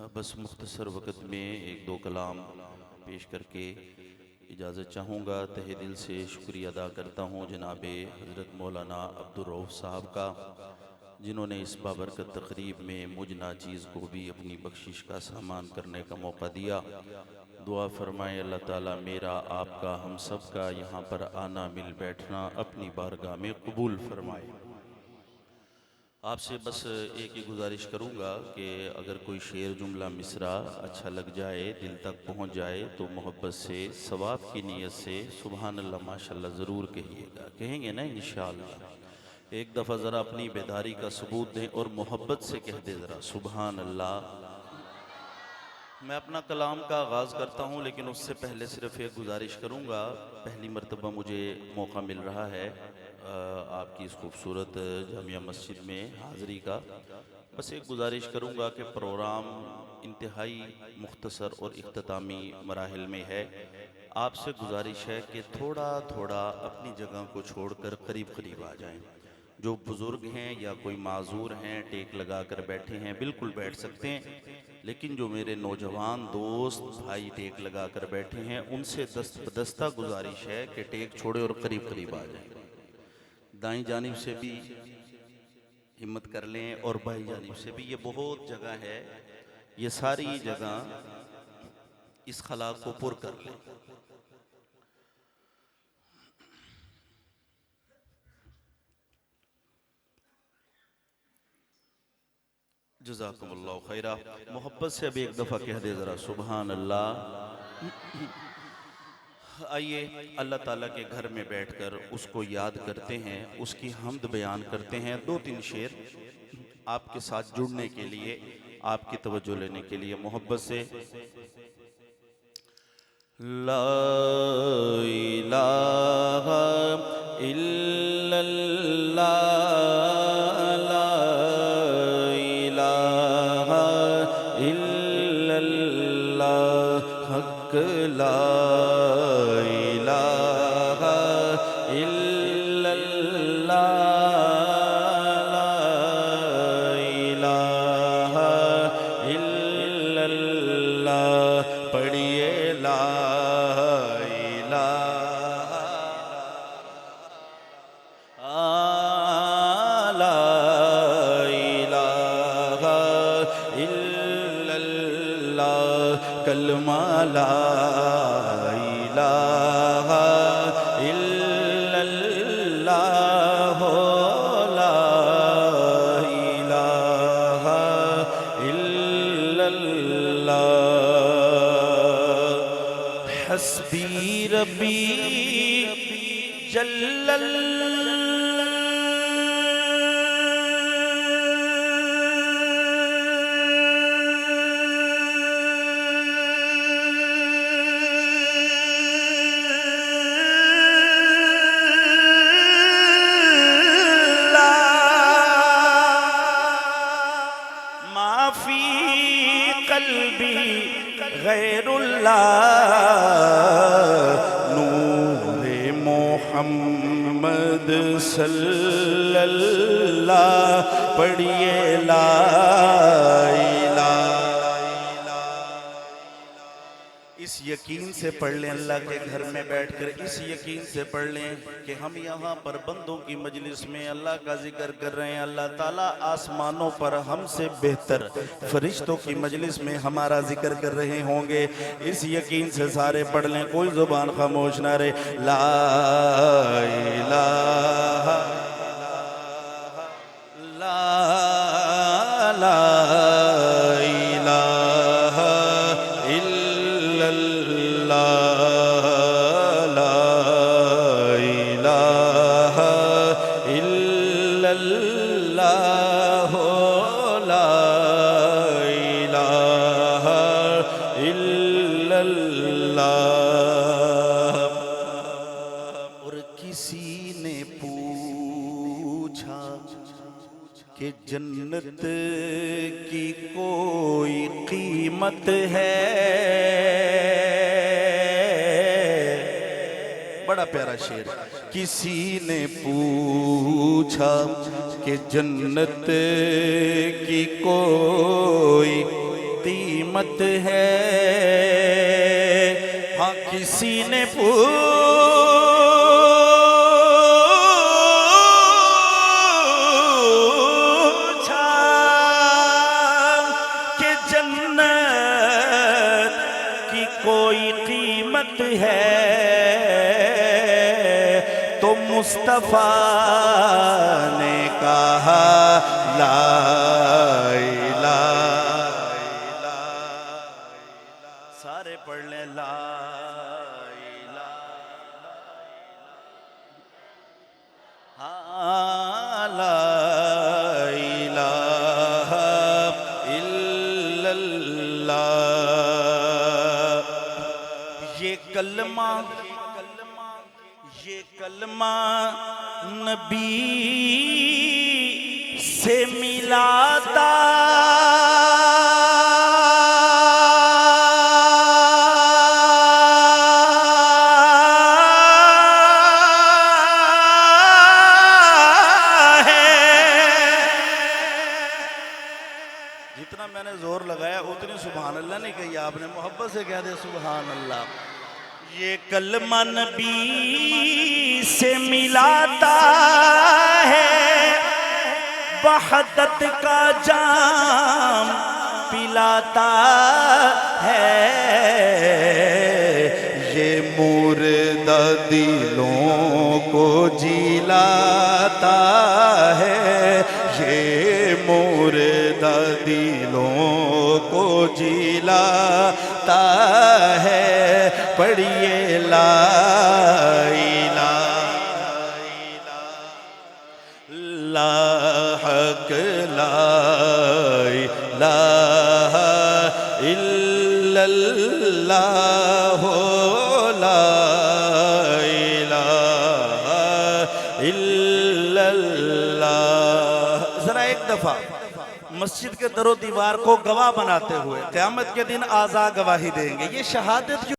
بس مختصر وقت میں ایک دو کلام پیش کر کے اجازت چاہوں گا۔ تہہ دل سے شکریہ ادا کرتا ہوں جناب حضرت مولانا عبدالرؤف صاحب کا، جنہوں نے اس بابرکت تقریب میں مجھ ناچیز کو بھی اپنی بخشش کا سامان کرنے کا موقع دیا۔ دعا فرمائے اللہ تعالیٰ میرا، آپ کا، ہم سب کا یہاں پر آنا مل بیٹھنا اپنی بارگاہ میں قبول فرمائے۔ آپ سے بس ایک ہی گزارش کروں گا کہ اگر کوئی شعر جملہ مصرع اچھا لگ جائے، دل تک پہنچ جائے، تو محبت سے ثواب کی نیت سے سبحان اللہ ماشاءاللہ ضرور کہیے گا۔ کہیں گے نا انشاءاللہ؟ ایک دفعہ ذرا اپنی بیداری کا ثبوت دیں اور محبت سے کہہ دیں ذرا سبحان اللہ۔ میں اپنا کلام کا آغاز کرتا ہوں، لیکن اس سے پہلے صرف ایک گزارش کروں گا۔ پہلی مرتبہ مجھے موقع مل رہا ہے آپ کی اس خوبصورت جامعہ مسجد میں حاضری کا۔ بس ایک گزارش کروں گا کہ پروگرام انتہائی مختصر اور اختتامی مراحل میں ہے۔ آپ سے گزارش ہے کہ تھوڑا تھوڑا اپنی جگہ کو چھوڑ کر قریب قریب آ جائیں۔ جو بزرگ ہیں یا کوئی معذور ہیں، ٹیک لگا کر بیٹھے ہیں، بالکل بیٹھ سکتے ہیں، لیکن جو میرے نوجوان دوست بھائی ٹیک لگا کر بیٹھے ہیں ان سے دستہ گزارش ہے کہ ٹیک چھوڑے اور قریب قریب آ جائیں۔ دائیں جانب سے بھی ہمت کر لیں اور بائیں جانب سے بھی، یہ بہت جگہ ہے، یہ ساری جگہ اس خلا کو پر کر لیں۔ جزاکم اللہ خیرہ۔ محبت سے اب ایک دفعہ کہہ دے ذرا سبحان اللہ۔ آئیے اللہ تعالیٰ کے گھر میں بیٹھ کر اس کو یاد کرتے ہیں، اس کی حمد بیان کرتے ہیں۔ دو تین شعر آپ کے ساتھ جڑنے کے لیے، آپ کی توجہ لینے کے لیے محبت سے۔ لا الہ الا اللہ، لا الہ الا اللہ، حق لا الہ الا اللہ، لا الہ الا اللہ، پڑھیے لا کلمہ لا الہ الا اللہ، لا الہ الا اللہ، حسبی ربی جل اللہ، غیر اللہ، نور محمد صلی اللہ، پڑھیے لا الہ۔ اس یقین سے پڑھ لیں اللہ کے گھر میں بیٹھ کر، اس یقین سے پڑھ لیں کہ ہم یہاں پر بندوں کی مجلس میں اللہ کا ذکر کر رہے ہیں، اللہ تعالیٰ آسمانوں پر ہم سے بہتر فرشتوں کی مجلس میں ہمارا ذکر کر رہے ہوں گے۔ اس یقین سے سارے پڑھ لیں، کوئی زبان خاموش نہ رہے۔ لا الہ لا الہ الا اللہ، لا الہ الا اللہ، لا الہ الا اللہ۔ اور کسی نے پوچھا کہ جنت کی کوئی قیمت ہے، بڑا پیارا شعر۔ کسی نے پوچھا کہ جنت کی کوئی قیمت ہے. ہاں کسی نے پوچھا کہ جنت کی کوئی قیمت ہے تو مصطفیٰ نے کہا لا الہ. سارے پڑھ لیں لا الہ. ہاں لا الہ الا اللہ. یہ کلمہ نبی سے ملاتا ہے. جتنا میں نے زور لگایا اتنی سبحان اللہ نہیں کہی آپ نے. محبت سے کہہ دے سبحان اللہ. یہ کلمہ نبی سے ملاتا ہے وحدت کا جام پلاتا ہے. یہ مردہ دلوں کو جلاتا ہے. یہ مردہ دلوں کو جلاتا ہے. پڑھیے لا الہ لا حق لا الہ الا اللہ لا الہ الا اللہ. ذرا ایک دفعہ مسجد کے در و دیوار کو گواہ بناتے ہوئے قیامت کے دن اعضاء گواہی دیں گے. یہ شہادت